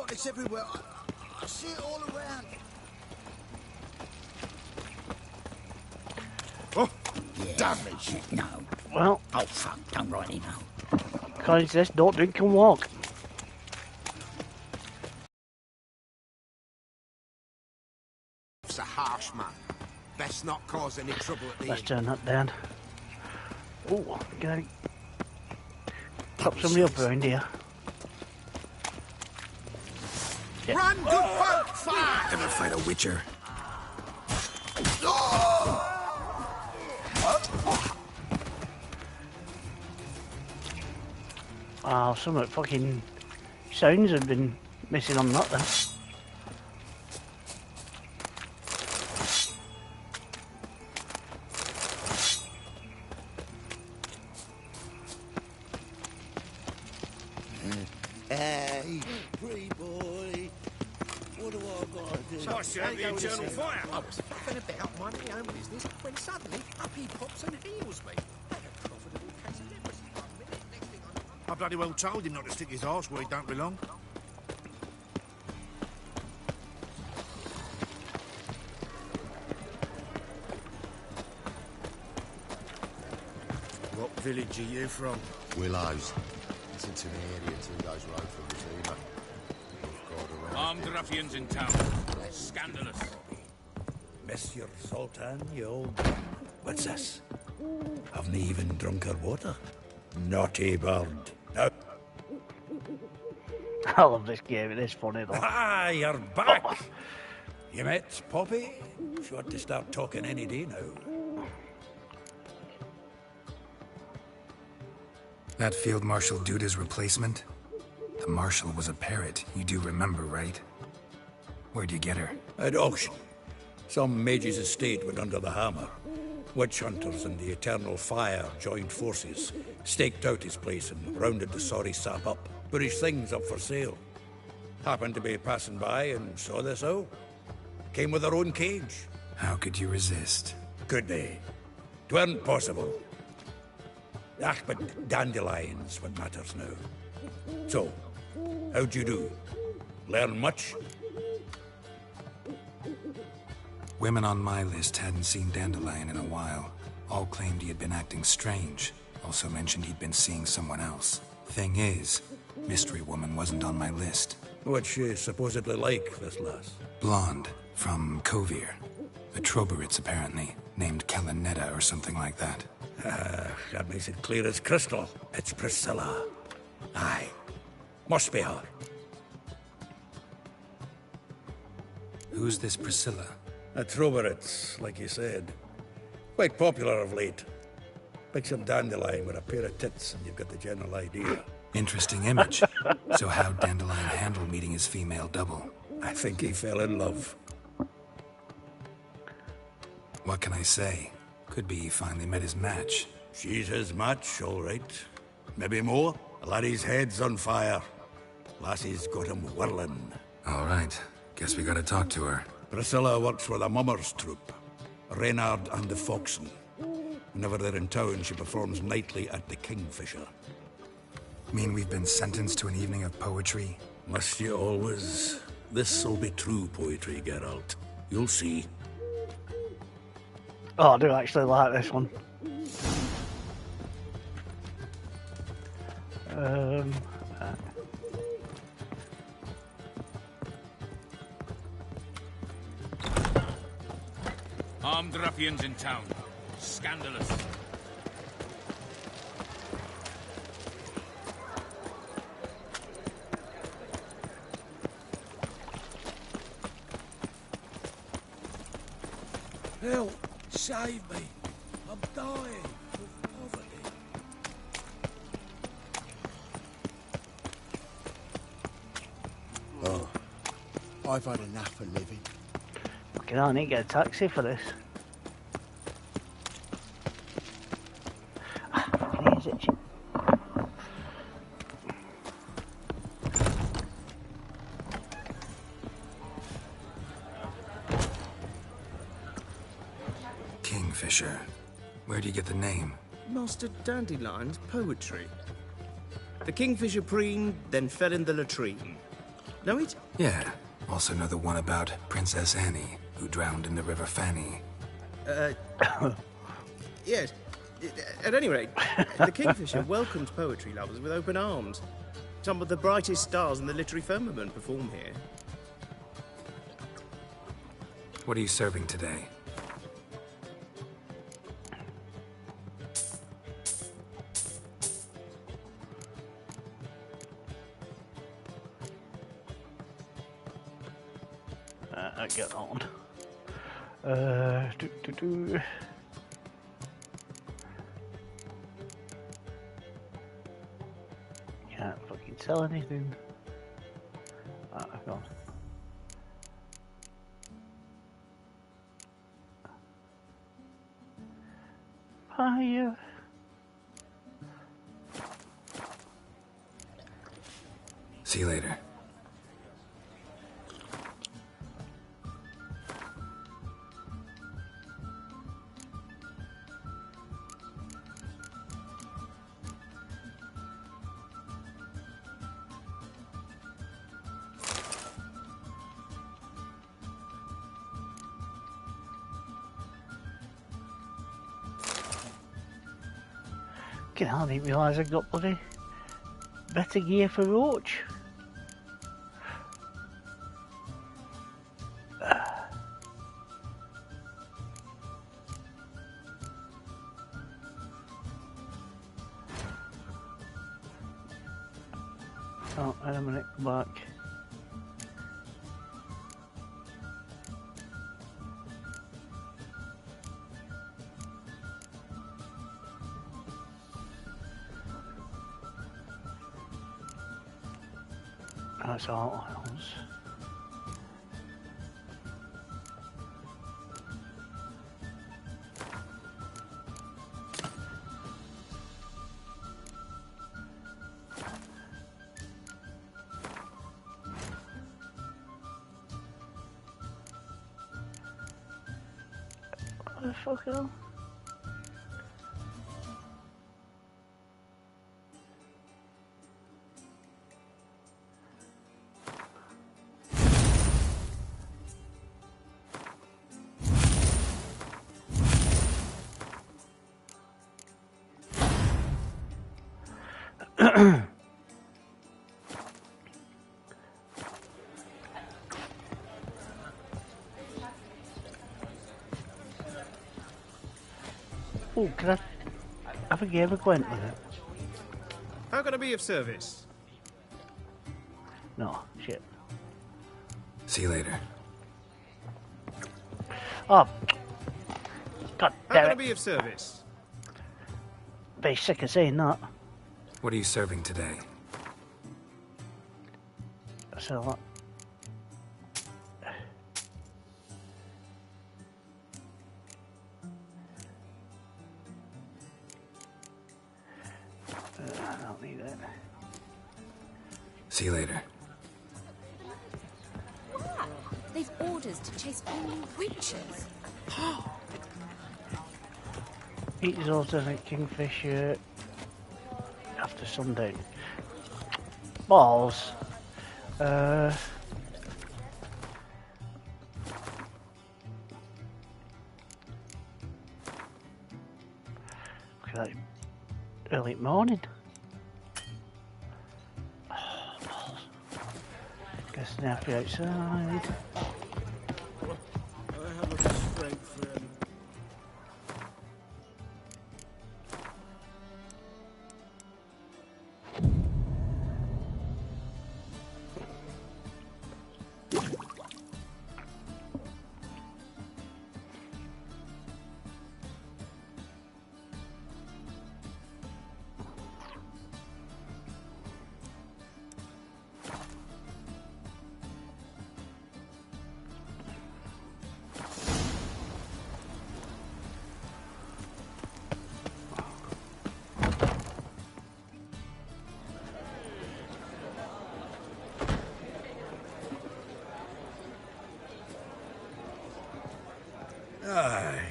got this everywhere. I see it all around. Oh, Yeah. damage. No. Well, Oh, fuck, don't rightly know. according to this, don't drink and walk. It's a harsh man. Best not cause any trouble at the Let's inn. turn that down. Oh, can I pop somebody up around here? Yep. Run, good folk! Fire! Never fight a witcher. Oh, some of the fucking sounds have been missing on that then. Hey, pretty boy. What do I gotta do? So I should have the internal fire. I was faffing about minding my own business when suddenly up he pops and heals me. Had a profitable case of leprosy 1 minute, next thing I know... I bloody well told him not to stick his arse where he don't belong. What village are you from? Willows. It's into the area 2 days' road from Regina. We've got Armed ruffians in town. Scandalous. Monsieur Sultan, you old... What's this? Haven't even drunk her water? Naughty bird. No. I love this game, it is funny though. Ah, you're back! You met Poppy? She ought to start talking any day now. That Field Marshal Duda's replacement? The Marshal was a parrot, you do remember, right? Where'd you get her? At auction. Some mage's estate went under the hammer. Witch hunters and the Eternal Fire joined forces, staked out his place and rounded the sorry sap up. Put his things up for sale. Happened to be passing by and saw this out. Came with her own cage. How could you resist? Could they? 'Tweren't possible. Ah, but dandelions what matters now. So, how'd you do? Learn much? Women on my list hadn't seen Dandelion in a while. All claimed he had been acting strange. Also mentioned he'd been seeing someone else. Thing is, Mystery Woman wasn't on my list. What's she supposedly like, this lass? Blonde, from Kovir. A Troberitz, apparently, named Kalanetta or something like that. That makes it clear as crystal. It's Priscilla. Aye. Must be her. Who's this Priscilla? A Troberitz, like you said. Quite popular of late. Pick some dandelion with a pair of tits and you've got the general idea. Interesting image. So how'd Dandelion handle meeting his female double? I think he fell in love. What can I say? Could be he finally met his match. She's his match, all right. Maybe more. The laddie's head's on fire. Lassie's got him whirling. All right. Guess we gotta talk to her. Priscilla works for the Mummers troupe. Reynard and the Foxen. Whenever they're in town, she performs nightly at the Kingfisher. Mean we've been sentenced to an evening of poetry? Must you always? This'll be true poetry, Geralt. You'll see. Oh, I do actually like this one. Armed ruffians in town. Scandalous. Help! Save me! I'm dying of poverty. Oh, I've had enough of living. Fucking hell, I need to get a taxi for this. Fucking ears itching. Kingfisher. Where do you get the name? Master Dandelion's poetry. The kingfisher preened, then fell in the latrine. Know it? Yeah. Also know the one about Princess Annie, who drowned in the River Fanny. Yes. At any rate, the Kingfisher welcomes poetry lovers with open arms. Some of the brightest stars in the literary firmament perform here. What are you serving today? Get on. Can't fucking sell anything. Ah, go on. Hiya. See you later. I didn't realise I got bloody better gear for Roach. Oh, wait a minute, come back. That's all oils. What the fuck hell? Oh, can I have a game of Gwent with it? How can I be of service? No, shit. See you later. Oh, God How can damn I it. be of service? Be sick of saying that. What are you serving today? So that. I don't need it. See you later. Wow, they've orders to chase all witches. Eat his alternate Kingfisher after Sunday. Balls. Look at that. Early morning. Oh, balls. Guess now be outside. I have a strength for him.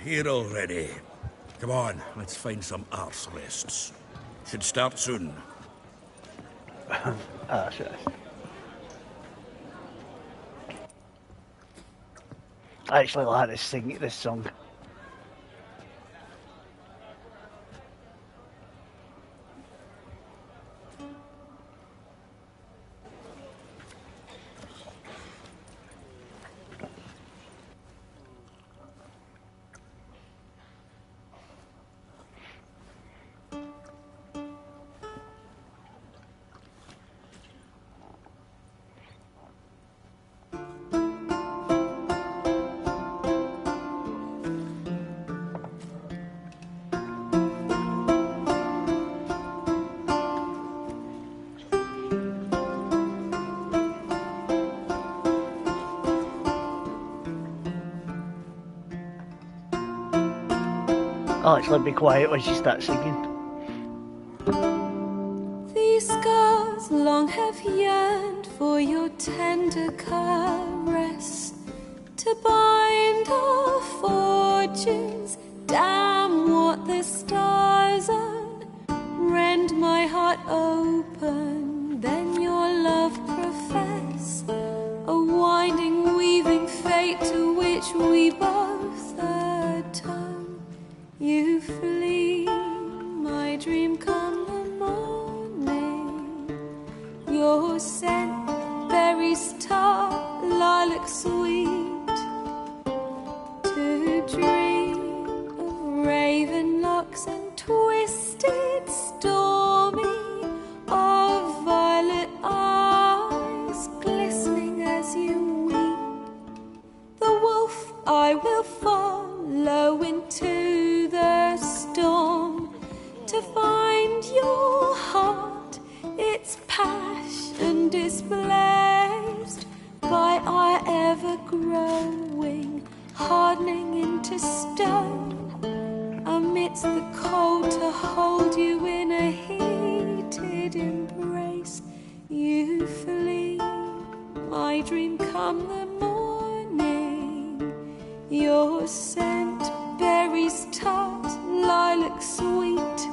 Here already. Come on, let's find some arse rests. Should start soon. Ah, shit. I actually like this song. I'll actually be quiet when she starts singing. These scars long have yearned for your tender caress, to bind our fortunes. Damn what the stars own. Rend my heart open, then your love profess. A winding, weaving fate to which we both atone. You flee, my dream come the morning. Your scent, berries tart, lilac sweet. To dream of raven locks and twisted stormy, of violet eyes glistening as you weep. The wolf I will follow into the storm, to find your heart, its passion displaced by our ever-growing, hardening into stone. Amidst the cold to hold you in a heated embrace, you flee, my dream come the morning. Your scent, berries tart, lilac sweet.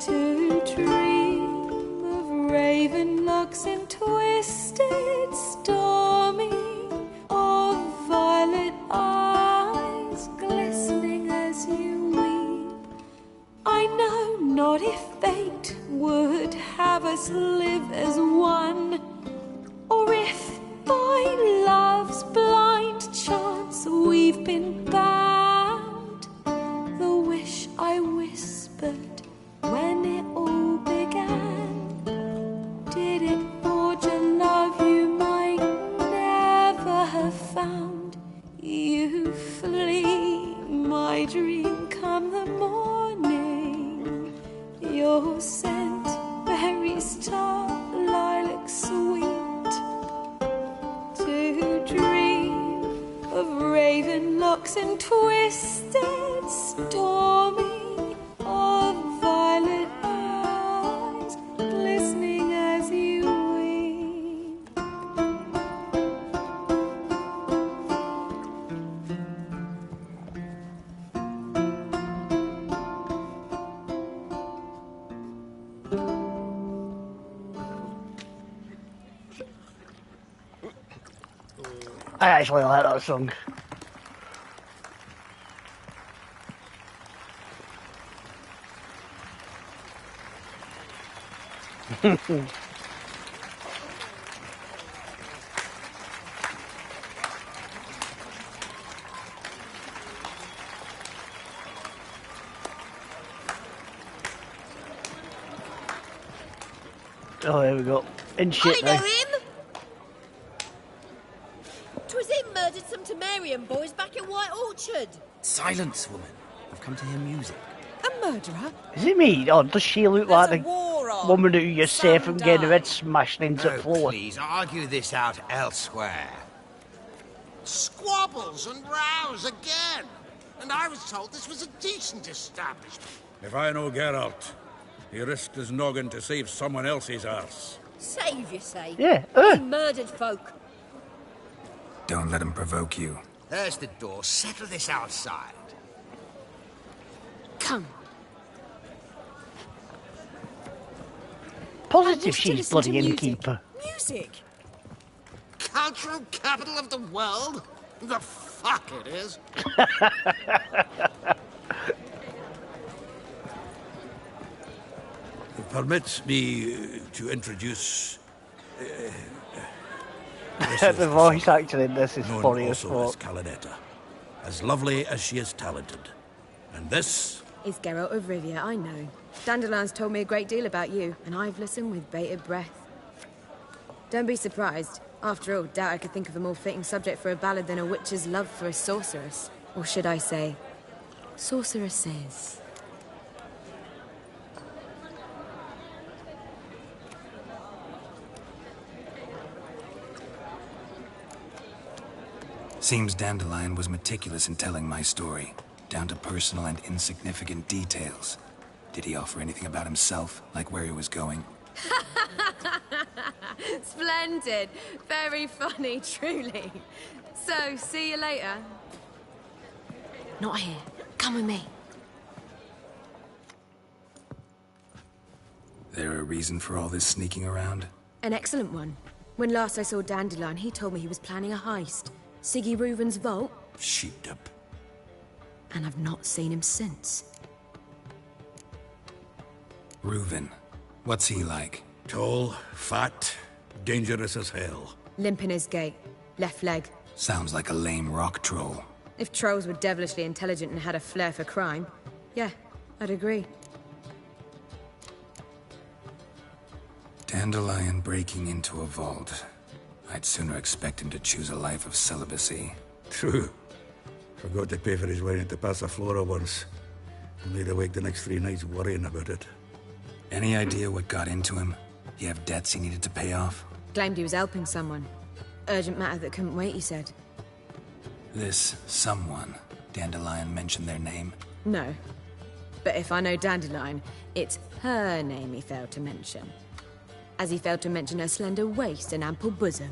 To dream of raven locks and twisted stormy, of violet eyes glistening as you weep. I know not if fate would have us live as one, or if by love's blind chance we've been bound. The wish I whispered when it all began, did it forge a love you might never have found? You flee, my dream come the morning. Your scent, berries tart, lilac sweet. To dream of raven locks and twisted stormy, of violet eyes glistening as you weep. I actually like that song. Oh, here we go. In shit I know now. him! 'Twas him murdered some Temerian boys back at White Orchard. Silence, woman. I've come to hear music. A murderer? Is it me? Or does she look like There's a the war on. woman who you say from getting her Some head smashed into the floor? Please argue this out elsewhere. Squabbles and rows again. And I was told this was a decent establishment. If I know Geralt, he risked his noggin to save someone else's arse. Save, you say? Yeah. He murdered folk. Don't let him provoke you. There's the door. Settle this outside. Come. Positive she's bloody innkeeper. Music? Cultural capital of the world? The fuck it is. It permits me to introduce... The voice acting in this is known funny as also as fuck. Calinetta. As lovely as she is talented. And this... Is Geralt of Rivia, I know. Dandelion's told me a great deal about you, and I've listened with bated breath. Don't be surprised. After all, doubt I could think of a more fitting subject for a ballad than a witch's love for a sorceress. Or should I say, sorceresses. Seems Dandelion was meticulous in telling my story, down to personal and insignificant details. Did he offer anything about himself, like where he was going? Splendid. Very funny, truly. So, see you later. Not here. Come with me. There a reason for all this sneaking around? An excellent one. When last I saw Dandelion, he told me he was planning a heist. Siggy Reuven's vault. Sheepdip. And I've not seen him since. Reuven. What's he like? Tall, fat, dangerous as hell. Limp in his gait. Left leg. Sounds like a lame rock troll. If trolls were devilishly intelligent and had a flair for crime, yeah, I'd agree. Dandelion breaking into a vault. I'd sooner expect him to choose a life of celibacy. True. Forgot to pay for his wine at the Passaflora once. Laid awake the next 3 nights worrying about it. Any idea what got into him? He have debts he needed to pay off? Claimed he was helping someone. Urgent matter that couldn't wait, he said. This someone, Dandelion mentioned their name? No. But if I know Dandelion, it's her name he failed to mention. As he failed to mention her slender waist and ample bosom.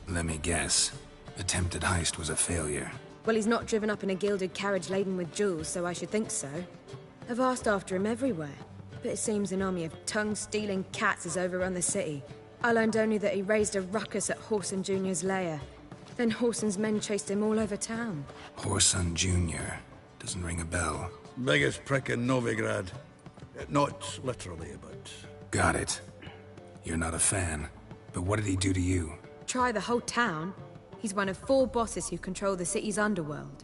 Let me guess. Attempted heist was a failure. Well, he's not driven up in a gilded carriage laden with jewels, so I should think so. I've asked after him everywhere, but it seems an army of tongue-stealing cats has overrun the city. I learned only that he raised a ruckus at Whoreson Jr.'s lair. Then Whoreson's men chased him all over town. Whoreson Jr. Doesn't ring a bell. Biggest prick in Novigrad. Not literally, but... Got it. You're not a fan. But what did he do to you? Try the whole town. He's one of 4 bosses who control the city's underworld.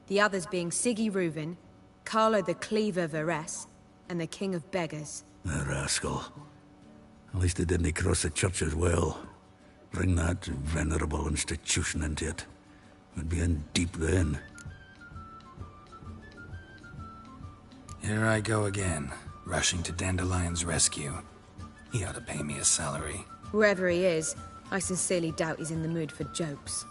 The others being Siggy Reuven, Carlo the Cleaver Varese, and the King of Beggars. The rascal. At least he didn't cross the church as well. Bring that venerable institution into it. We'd be in deep then. Here I go again, rushing to Dandelion's rescue. He ought to pay me a salary. Whoever he is, I sincerely doubt he's in the mood for jokes.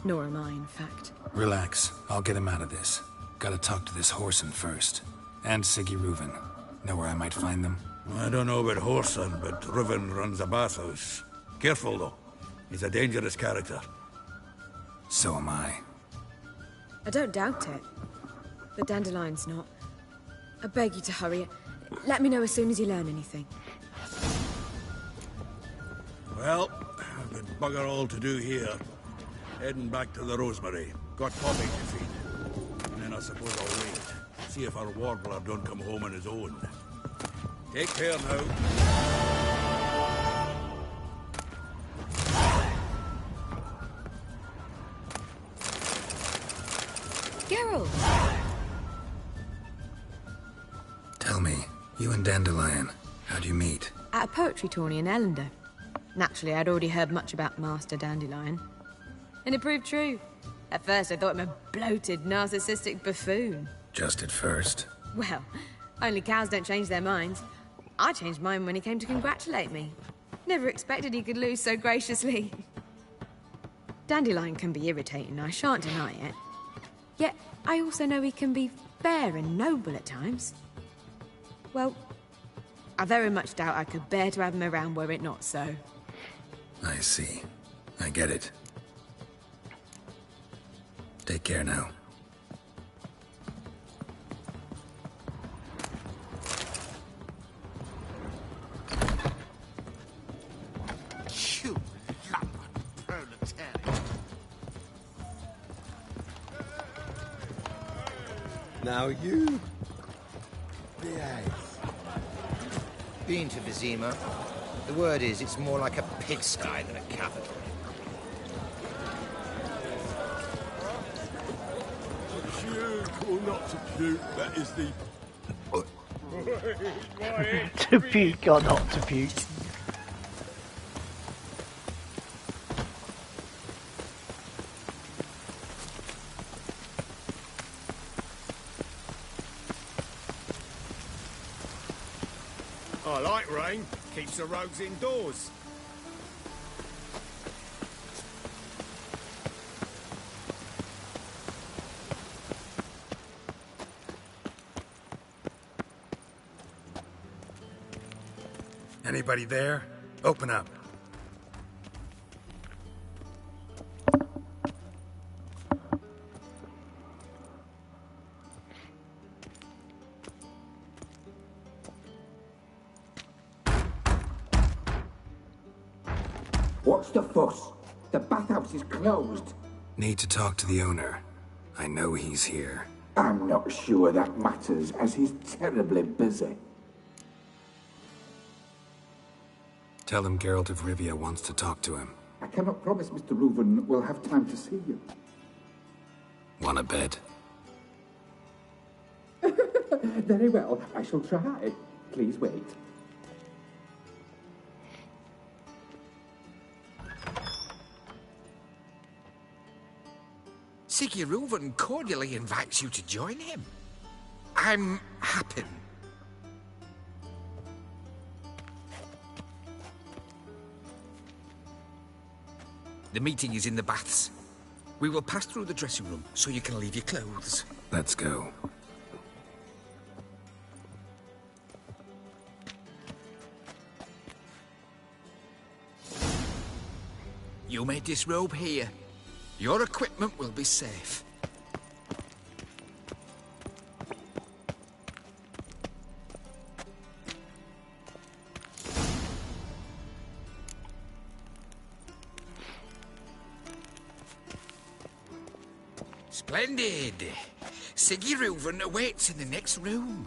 Nor am I, in fact. Relax. I'll get him out of this. Gotta talk to this Whoreson first. And Siggy Reuven. Know where I might find them? I don't know about Whoreson, but Reuven runs a bathhouse. Careful, though. He's a dangerous character. So am I. I don't doubt it. But Dandelion's not. I beg you to hurry. Let me know as soon as you learn anything. Well, I've got bugger all to do here. Heading back to the Rosemary. Got Poppy to feed. And then I suppose I'll wait. See if our warbler don't come home on his own. Take care now. Geralt! Tell me, you and Dandelion, how'd you meet? At a poetry tourney in Ellender. Naturally, I'd already heard much about Master Dandelion. And it proved true. At first, I thought him a bloated, narcissistic buffoon. Just at first. Well, only cows don't change their minds. I changed mine when he came to congratulate me. Never expected he could lose so graciously. Dandelion can be irritating, I shan't deny it. Yet, I also know he can be fair and noble at times. Well, I very much doubt I could bear to have him around were it not so. I see. I get it. Take care now. You lumber Now you behave. Been to Vizima. The word is it's more like a pigsty than a capital. Puke or not to puke, that is the... To puke or not to puke. I like rain. Keeps the rogues indoors. Anybody there? Open up. What's the fuss? The bathhouse is closed. Need to talk to the owner. I know he's here. I'm not sure that matters, as he's terribly busy. Tell him Geralt of Rivia wants to talk to him. I cannot promise Mr. Reuven will have time to see you. Want a bed? Very well, I shall try. Please wait. Siggy Reuven cordially invites you to join him. I'm happy. The meeting is in the baths. We will pass through the dressing room so you can leave your clothes. Let's go. You may disrobe here. Your equipment will be safe. Splendid. Siggy Reuven awaits in the next room.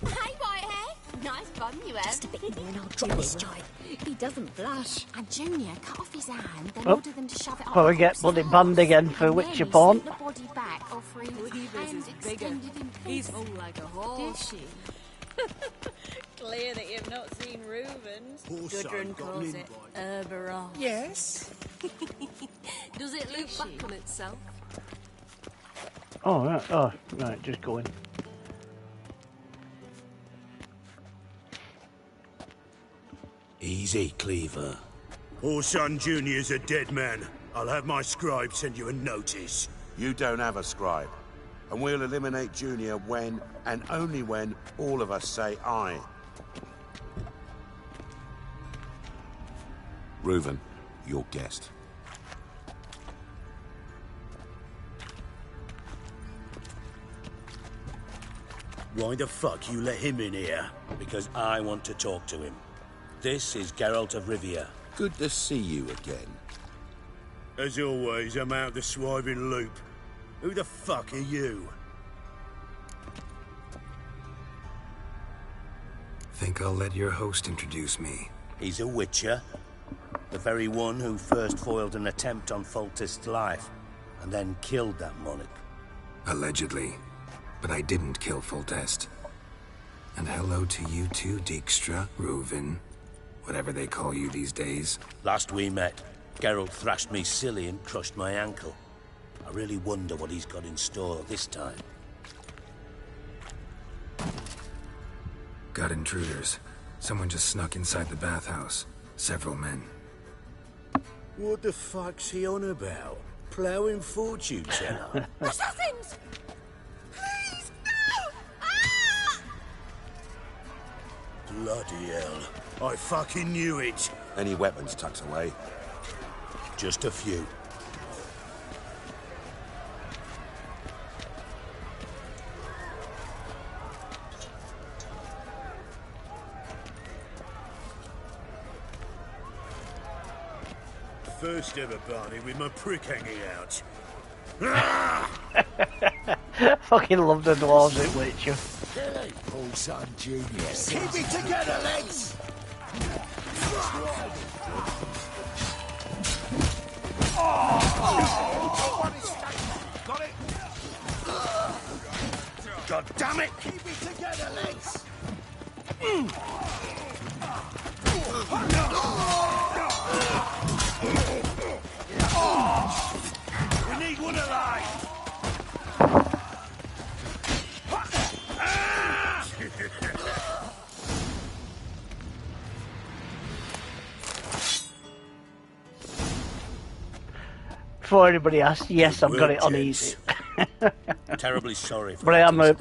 Hey, Whitehair. Nice bun you have. Just a bit more and I'll drop this joint. He doesn't blush. And Junior cut off his hand, then ordered them to shove it Well, we get bloody banned again for Witcher porn. The body back or through hands extended in He's whole like a horse. Did she? Clear that you've not seen Reuven's. Gudrun calls it Herberos. Yes. Does it loop back on itself? Oh, right. Oh, right. Just go in. Easy, Cleaver. Orson Jr.'s a dead man. I'll have my scribe send you a notice. You don't have a scribe. And we'll eliminate Junior when, and only when, all of us say aye. Reuven, your guest. Why the fuck you let him in here? Because I want to talk to him. This is Geralt of Rivia. Good to see you again. As always, I'm out the swiving loop. Who the fuck are you? Think I'll let your host introduce me. He's a witcher. The very one who first foiled an attempt on Foltest's life, and then killed that monarch. Allegedly. But I didn't kill Foltest. And hello to you too, Dijkstra, Reuven, whatever they call you these days. Last we met, Geralt thrashed me silly and crushed my ankle. I really wonder what he's got in store this time. Got intruders. Someone just snuck inside the bathhouse. Several men. What the fuck's he on about? Ploughing fortune teller? Assassins! Please, no! Ah! Bloody hell. I fucking knew it. Any weapons tucked away? Just a few. First ever party with my prick hanging out. Fucking love the dwarves in Witcher. Son Junior. Keep it together, lads! Got it? God damn it! Keep it together, lads! We need one alive! Before anybody asks, yes, I've got it on easy. Terribly sorry for But I am a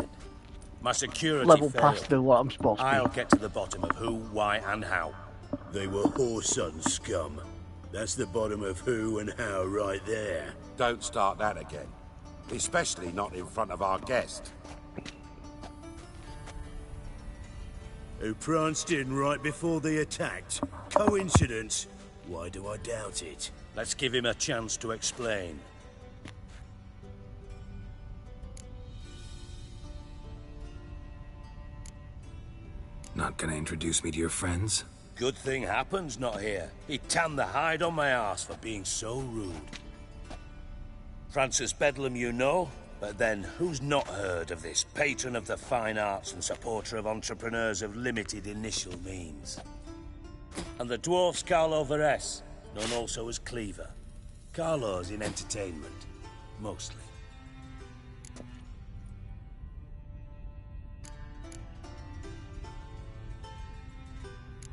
my security level failed. past to what I'm supposed to I'll be. get to the bottom of who, why, and how. They were Whoreson scum. That's the bottom of who and how right there. Don't start that again. Especially not in front of our guest. Who pranced in right before they attacked. Coincidence? Why do I doubt it? Let's give him a chance to explain. Not gonna introduce me to your friends? Good thing Happen's not here. He tanned the hide on my arse for being so rude. Francis Bedlam you know, but then who's not heard of this patron of the fine arts and supporter of entrepreneurs of limited initial means? And the dwarf's Carlo Veres, known also as Cleaver. Carlo's in entertainment, mostly.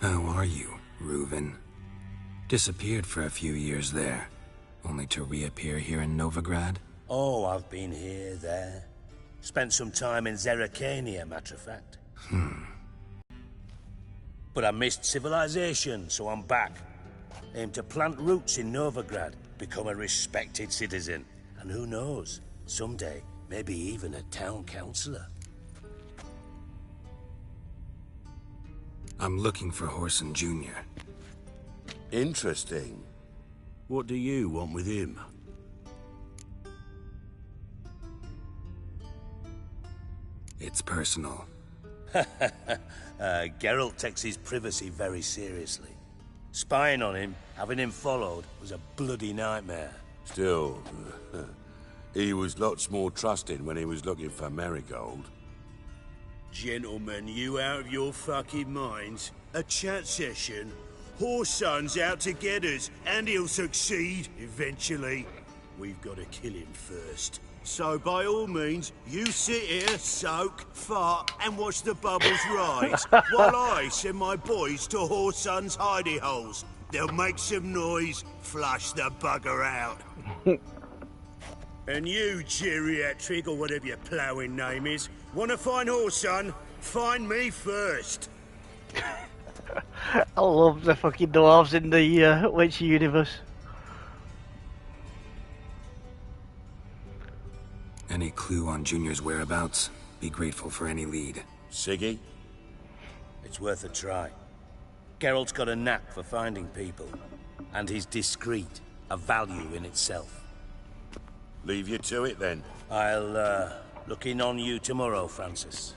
How are you, Reuven? Disappeared for a few years there, only to reappear here in Novigrad? Oh, I've been here, there. Spent some time in Zerrikania, matter of fact. But I missed civilization, so I'm back. Aim to plant roots in Novigrad, become a respected citizen. And who knows, someday, maybe even a town councillor. I'm looking for Whoreson Jr. Interesting. What do you want with him? It's personal. Geralt takes his privacy very seriously. Spying on him, having him followed, was a bloody nightmare. Still, he was lots more trusting when he was looking for Marigold. Gentlemen, you out of your fucking minds? A chat session? Whoreson's out to get us, and he'll succeed, eventually. We've got to kill him first. So by all means, you sit here, soak, fart, and watch the bubbles rise, while I send my boys to Whoreson's hidey holes. They'll make some noise, flush the bugger out. And you, geriatric, or whatever your ploughing name is, want to find Whoreson? Find me first. I love the fucking dwarves in the Witcher universe. Any clue on Junior's whereabouts? Be grateful for any lead. Siggy? It's worth a try. Geralt's got a knack for finding people. And he's discreet, a value in itself. Leave you to it, then. I'll, look in on you tomorrow, Francis.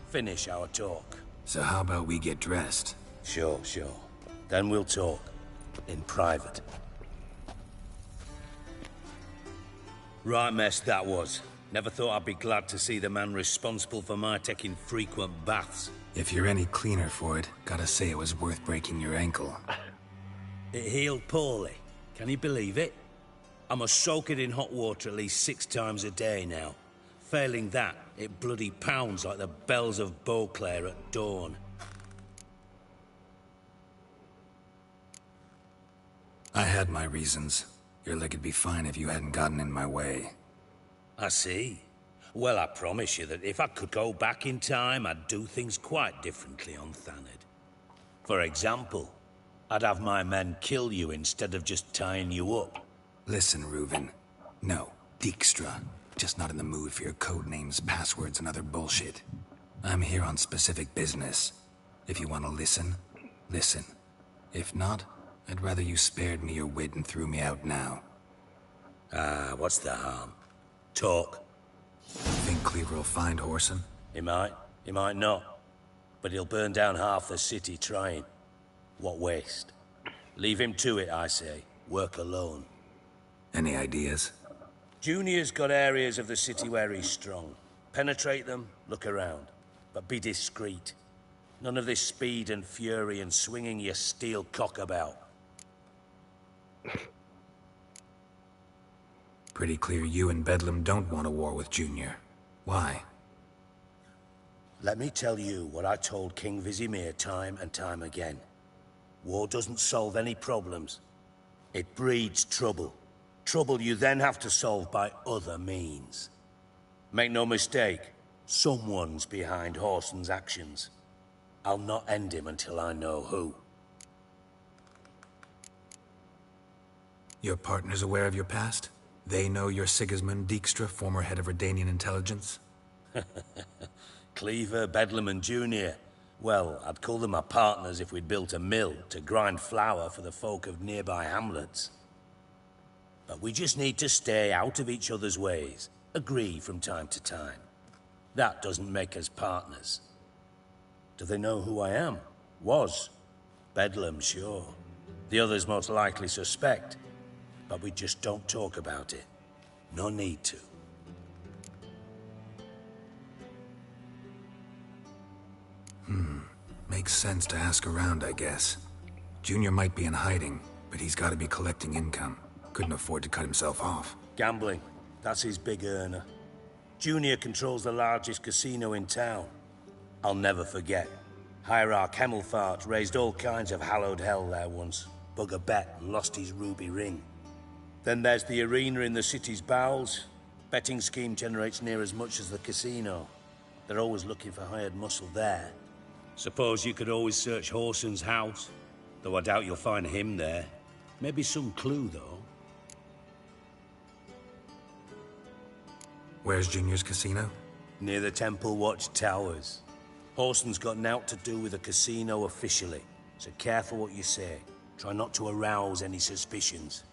Finish our talk. So how about we get dressed? Sure. Then we'll talk. In private. Right mess that was. Never thought I'd be glad to see the man responsible for my taking frequent baths. If you're any cleaner for it, gotta say it was worth breaking your ankle. It healed poorly. Can you believe it? I must soak it in hot water at least 6 times a day now. Failing that, it bloody pounds like the bells of Beauclair at dawn. I had my reasons. Your leg'd be fine if you hadn't gotten in my way. I see. Well, I promise you that if I could go back in time, I'd do things quite differently on Thanedd. For example, I'd have my men kill you instead of just tying you up. Listen, Reuven. No, Dijkstra. Just not in the mood for your code names, passwords, and other bullshit. I'm here on specific business. If you want to listen, listen. If not, I'd rather you spared me your wit and threw me out now. What's the harm? Talk. Think Cleaver will find Whoreson? He might not. But he'll burn down half the city trying. What waste? Leave him to it, I say. Work alone. Any ideas? Junior's got areas of the city where he's strong. Penetrate them, look around. But be discreet. None of this speed and fury and swinging your steel cock about. Pretty clear you and Bedlam don't want a war with Junior. Why? Let me tell you what I told King Vizimir time and time again. War doesn't solve any problems. It breeds trouble. Trouble you then have to solve by other means. Make no mistake, someone's behind Whoreson's actions. I'll not end him until I know who. Your partner's aware of your past? They know you're Sigismund Dijkstra, former head of Redanian intelligence? Cleaver, Bedlam and Junior. Well, I'd call them my partners if we'd built a mill to grind flour for the folk of nearby hamlets. But we just need to stay out of each other's ways. Agree from time to time. That doesn't make us partners. Do they know who I am? Was. Bedlam, sure. The others most likely suspect. But we just don't talk about it. No need to. Makes sense to ask around, I guess. Junior might be in hiding, but he's got to be collecting income. Couldn't afford to cut himself off. Gambling. That's his big earner. Junior controls the largest casino in town. I'll never forget. Hierarch Hemmelfart raised all kinds of hallowed hell there once. Bug a bet and lost his ruby ring. Then there's the arena in the city's bowels. Betting scheme generates near as much as the casino. They're always looking for hired muscle there. Suppose you could always search Whoreson's house. Though I doubt you'll find him there. Maybe some clue, though. Where's Junior's casino? Near the Temple Watch Towers. Whoreson's got naught to do with the casino officially. So careful what you say. Try not to arouse any suspicions.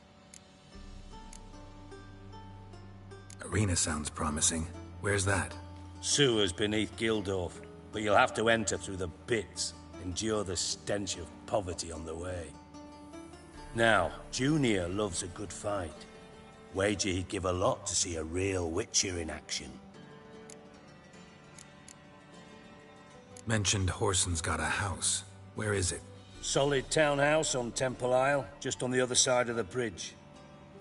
Arena sounds promising. Where's that? Sewers beneath Gildorf. But you'll have to enter through the pits, endure the stench of poverty on the way. Now, Junior loves a good fight. Wager he'd give a lot to see a real Witcher in action. Mentioned Whoreson's got a house. Where is it? Solid townhouse on Temple Isle, just on the other side of the bridge.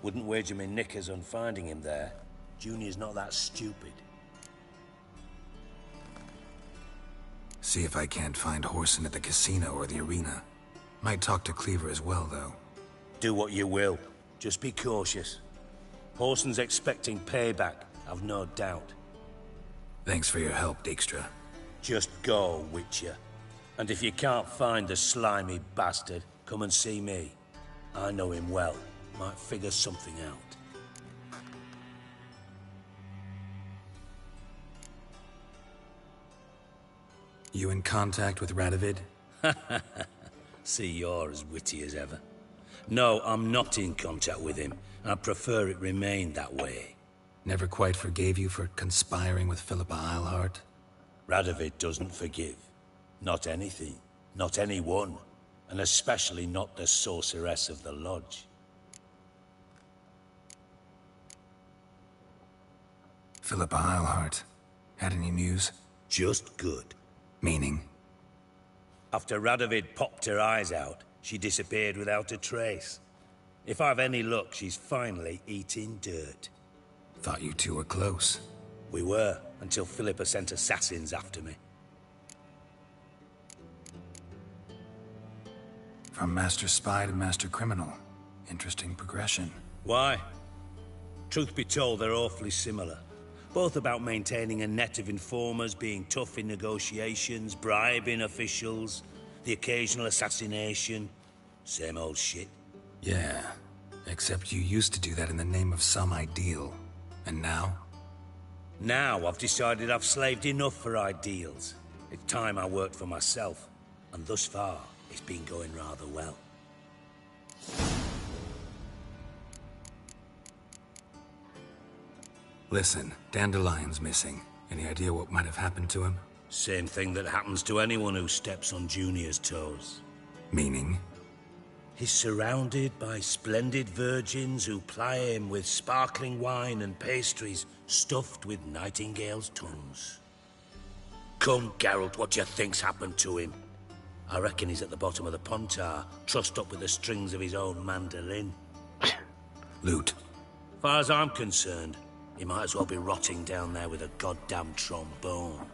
Wouldn't wager me knickers on finding him there. Junior's not that stupid. See if I can't find Whoreson at the casino or the arena. Might talk to Cleaver as well, though. Do what you will. Just be cautious. Whoreson's expecting payback, I've no doubt. Thanks for your help, Dijkstra. Just go, Witcher. And if you can't find the slimy bastard, come and see me. I know him well. Might figure something out. You in contact with Radovid? See, you're as witty as ever. No, I'm not in contact with him. I prefer it remained that way. Never quite forgave you for conspiring with Philippa Eilhart? Radovid doesn't forgive. Not anything. Not anyone. And especially not the sorceress of the Lodge. Philippa Eilhart. Had any news? Just good. Meaning? After Radovid popped her eyes out, she disappeared without a trace. If I've any luck, she's finally eating dirt. Thought you two were close. We were, until Philippa sent assassins after me. From Master Spy to Master Criminal. Interesting progression. Why? Truth be told, they're awfully similar. Both about maintaining a net of informers, being tough in negotiations, bribing officials, the occasional assassination. Same old shit. Yeah, except you used to do that in the name of some ideal. And now? Now I've decided I've slaved enough for ideals. It's time I worked for myself. And thus far, it's been going rather well. Listen, Dandelion's missing. Any idea what might have happened to him? Same thing that happens to anyone who steps on Junior's toes. Meaning? He's surrounded by splendid virgins who ply him with sparkling wine and pastries stuffed with nightingales' tongues. Come, Geralt, what do you think's happened to him? I reckon he's at the bottom of the Pontar, trussed up with the strings of his own mandolin. Loot. Far as I'm concerned, he might as well be rotting down there with a goddamn trombone.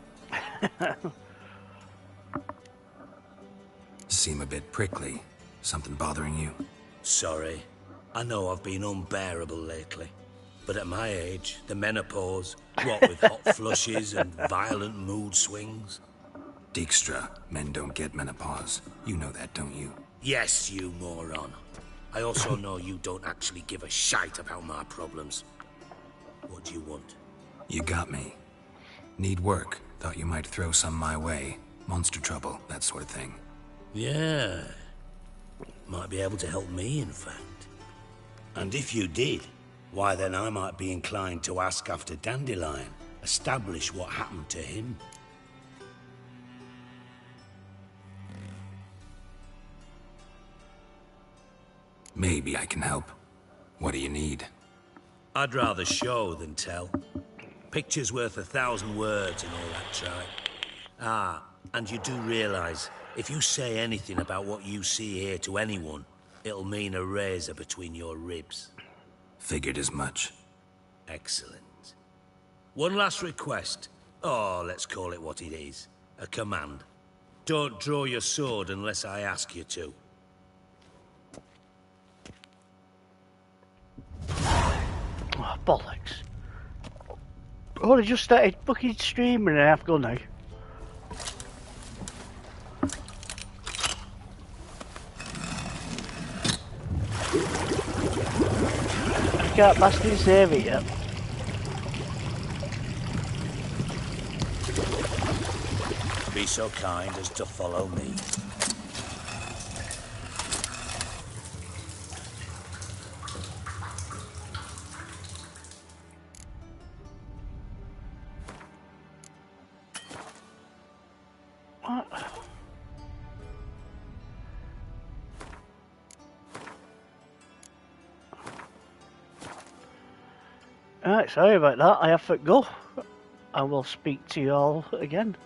Seem a bit prickly. Something bothering you? Sorry. I know I've been unbearable lately. But at my age, the menopause, what with hot flushes and violent mood swings. Dijkstra, men don't get menopause. You know that, don't you? Yes, you moron. I also know you don't actually give a shite about my problems. What do you want? You got me. Need work. Thought you might throw some my way. Monster trouble, that sort of thing. Yeah. Might be able to help me, in fact. And if you did, why then I might be inclined to ask after Dandelion, establish what happened to him. Maybe I can help. What do you need? I'd rather show than tell. Picture's worth 1,000 words and all that tripe. Ah, and you do realize, if you say anything about what you see here to anyone, it'll mean a razor between your ribs. Figured as much. Excellent. One last request. Oh, let's call it what it is. A command. Don't draw your sword unless I ask you to. Oh, bollocks. Oh, they just started fucking streaming and I have to go now. I can't bastard save it yet. Be so kind as to follow me. What? Alright, sorry about that. I have to go. I will speak to you all again.